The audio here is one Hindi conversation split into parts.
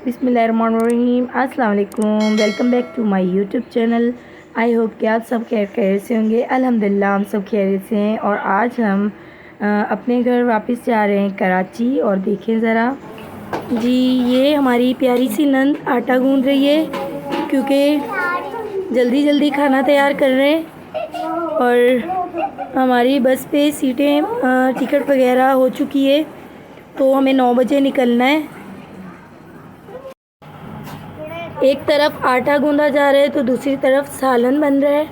बिस्मिल्लाहिर्रहमानिर्रहीम। अस्सलाम वालेकुम। Welcome back to my YouTube channel. I hope कि आप सब खैरियत से होंगे। अल्हम्दुलिल्लाह हम सब खैरियत से हैं। और आज हम अपने घर वापस जा रहे हैं कराची। और देखें ज़रा जी, ये हमारी प्यारी सी नंद आटा गूंद रही है क्योंकि जल्दी जल्दी खाना तैयार कर रहे हैं। और हमारी बस पे सीटें टिकट वगैरह हो चुकी है, तो हमें 9 बजे निकलना है। एक तरफ आटा गूंदा जा रहा है तो दूसरी तरफ सालन बन रहा है।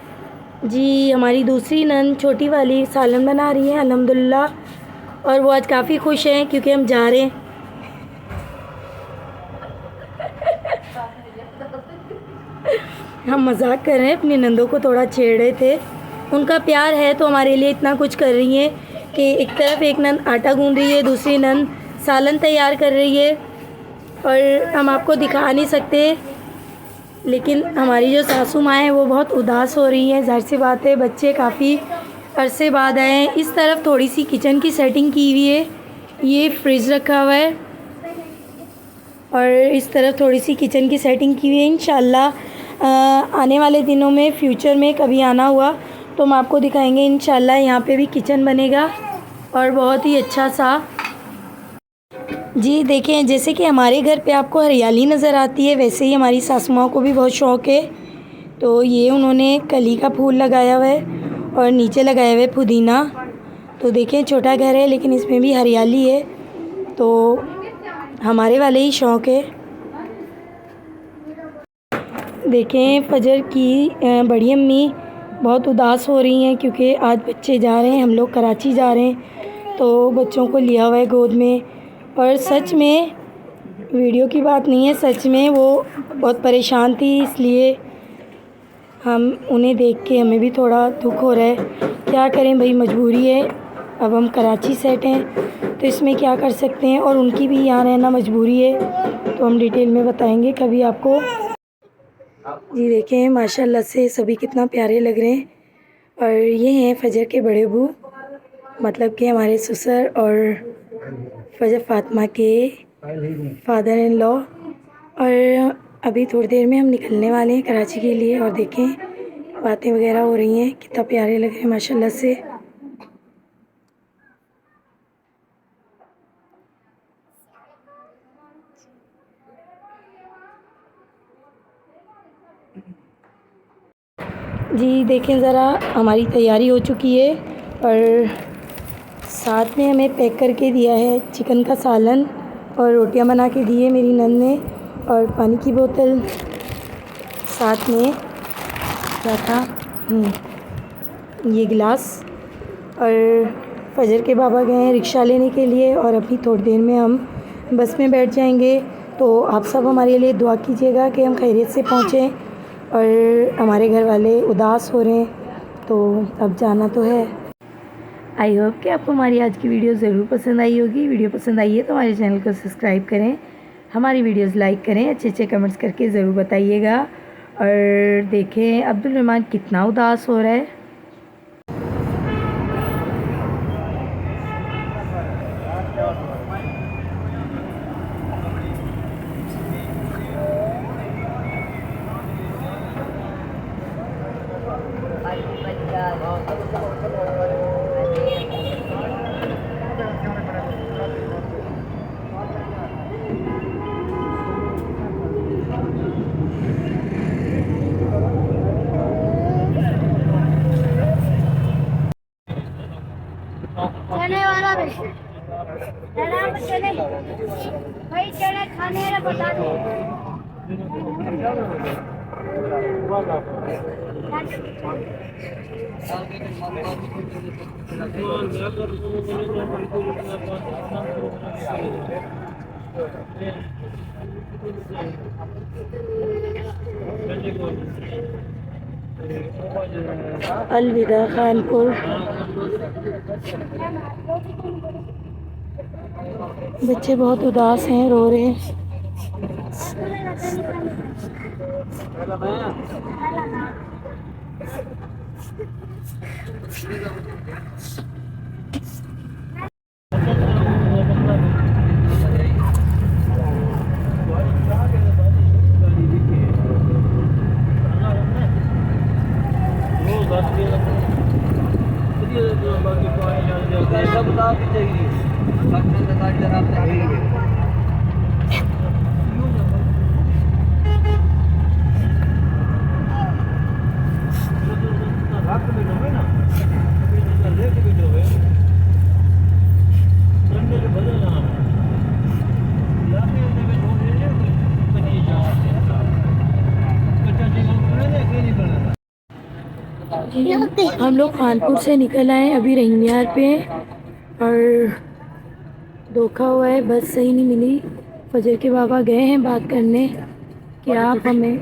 जी, हमारी दूसरी नंद छोटी वाली सालन बना रही है अल्हम्दुलिल्लाह। और वो आज काफ़ी खुश हैं क्योंकि हम जा रहे हैं। हम मजाक कर रहे हैं, अपनी नंदों को थोड़ा छेड़ रहे थे। उनका प्यार है तो हमारे लिए इतना कुछ कर रही हैं कि एक तरफ एक नंद आटा गूंद रही है, दूसरी नंद सालन तैयार कर रही है। और हम आपको दिखा नहीं सकते, लेकिन हमारी जो सासू माँ हैं वो बहुत उदास हो रही हैं। ज़ाहिर सी बात है, बच्चे काफ़ी अरसे बाद आए हैं। इस तरफ थोड़ी सी किचन की सेटिंग की हुई है, ये फ्रिज रखा हुआ है। और इस तरफ थोड़ी सी किचन की सेटिंग की हुई है। इंशाल्लाह आने वाले दिनों में फ्यूचर में कभी आना हुआ तो हम आपको दिखाएंगे। इंशाल्लाह यहाँ पे भी किचन बनेगा और बहुत ही अच्छा सा। जी देखें, जैसे कि हमारे घर पे आपको हरियाली नज़र आती है, वैसे ही हमारी सासू माँ को भी बहुत शौक़ है। तो ये उन्होंने कली का फूल लगाया हुआ है और नीचे लगाया हुआ है पुदीना। तो देखें, छोटा घर है लेकिन इसमें भी हरियाली है, तो हमारे वाले ही शौक़ है। देखें, फजर की बड़ी अम्मी बहुत उदास हो रही हैं क्योंकि आज बच्चे जा रहे हैं, हम लोग कराची जा रहे हैं, तो बच्चों को लिया हुआ है गोद में। और सच में वीडियो की बात नहीं है, सच में वो बहुत परेशान थी, इसलिए हम उन्हें देख के हमें भी थोड़ा दुख हो रहा है। क्या करें भाई, मजबूरी है। अब हम कराची सेट हैं तो इसमें क्या कर सकते हैं, और उनकी भी यहाँ रहना मजबूरी है, तो हम डिटेल में बताएंगे कभी आपको। जी देखें, माशाल्लाह से सभी कितना प्यारे लग रहे हैं। और ये हैं फजर के बड़े बू, मतलब कि हमारे ससुर और फजर फातिमा के फादर इन लॉ। और अभी थोड़ी देर में हम निकलने वाले हैं कराची के लिए। और देखें, बातें वगैरह हो रही हैं, कितना प्यारे लग रहे हैं माशाल्लाह से। जी देखें ज़रा, हमारी तैयारी हो चुकी है और साथ में हमें पैक करके दिया है चिकन का सालन और रोटियां बना के दी है मेरी नंद ने, और पानी की बोतल साथ में क्या था, ये गिलास। और फजर के बाबा गए हैं रिक्शा लेने के लिए और अभी थोड़ी देर में हम बस में बैठ जाएंगे। तो आप सब हमारे लिए दुआ कीजिएगा कि हम खैरियत से पहुँचें। और हमारे घर वाले उदास हो रहे हैं, तो अब जाना तो है। आई होप कि आपको हमारी आज की वीडियो ज़रूर पसंद आई होगी। वीडियो पसंद आई है तो हमारे चैनल को सब्सक्राइब करें, हमारी वीडियोस लाइक करें, अच्छे अच्छे कमेंट्स करके ज़रूर बताइएगा। और देखें, अब्दुल रहमान कितना उदास हो रहा है। चने वाला भी चने भाई, चने खाने वाला बता दो। अलविदा खानपुर। बच्चे बहुत उदास हैं, रो रहे हैं। हम लोग कानपुर से निकल आए, अभी रहीमियार पे और धोखा हुआ है, बस सही नहीं मिली। फजर के बाबा गए हैं बात करने कि आप हमें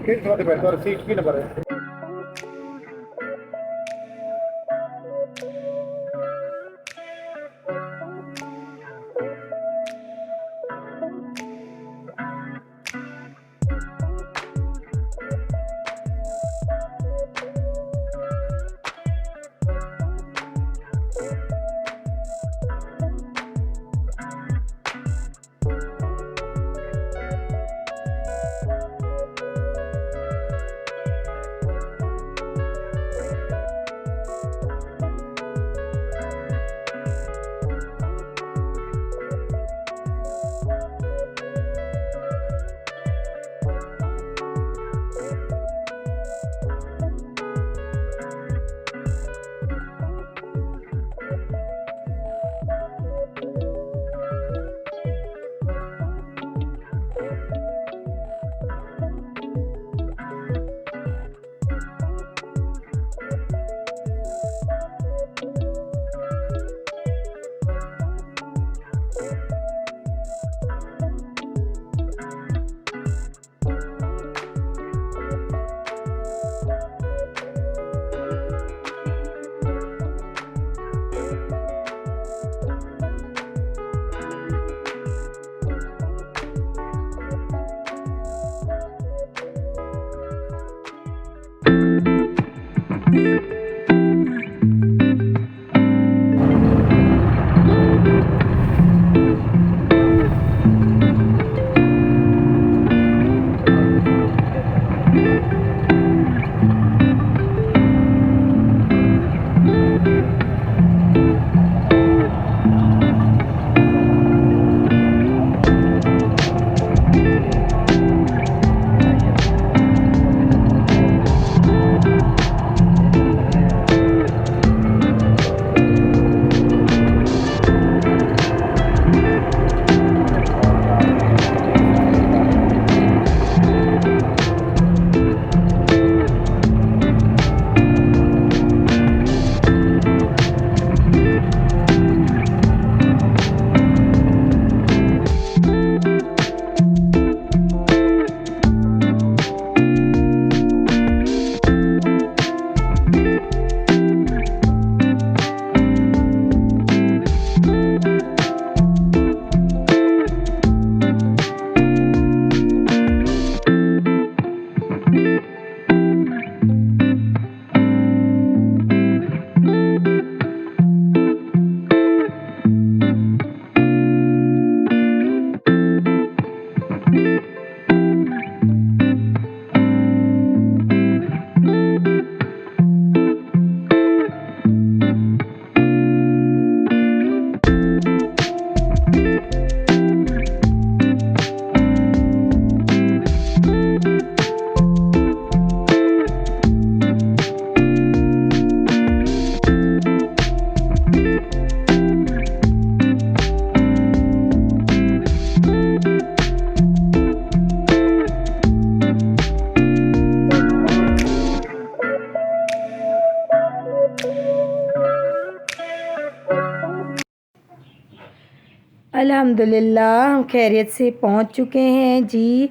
अल्हम्दुलिल्लाह हम खैरियत से पहुंच चुके हैं जी।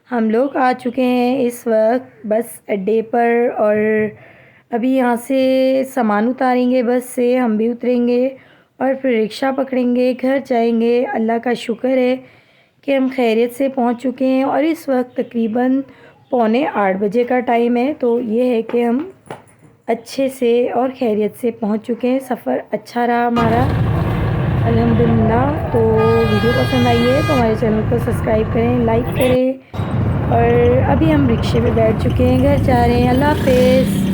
हम लोग आ चुके हैं इस वक्त बस अड्डे पर और अभी यहाँ से सामान उतारेंगे, बस से हम भी उतरेंगे और फिर रिक्शा पकड़ेंगे, घर जाएंगे। अल्लाह का शुक्र है कि हम खैरियत से पहुँच चुके हैं और इस वक्त तकरीबन 7:45 बजे का टाइम है। तो ये है कि हम अच्छे से और खैरियत से पहुँच चुके हैं। सफ़र अच्छा रहा हमारा अल्हम्दुलिल्लाह। तो वीडियो पसंद आई है तो हमारे चैनल को सब्सक्राइब करें, लाइक करें। और अभी हम रिक्शे पे बैठ चुके हैं, घर जा रहे हैं। अल्लाह हाफ़िज़।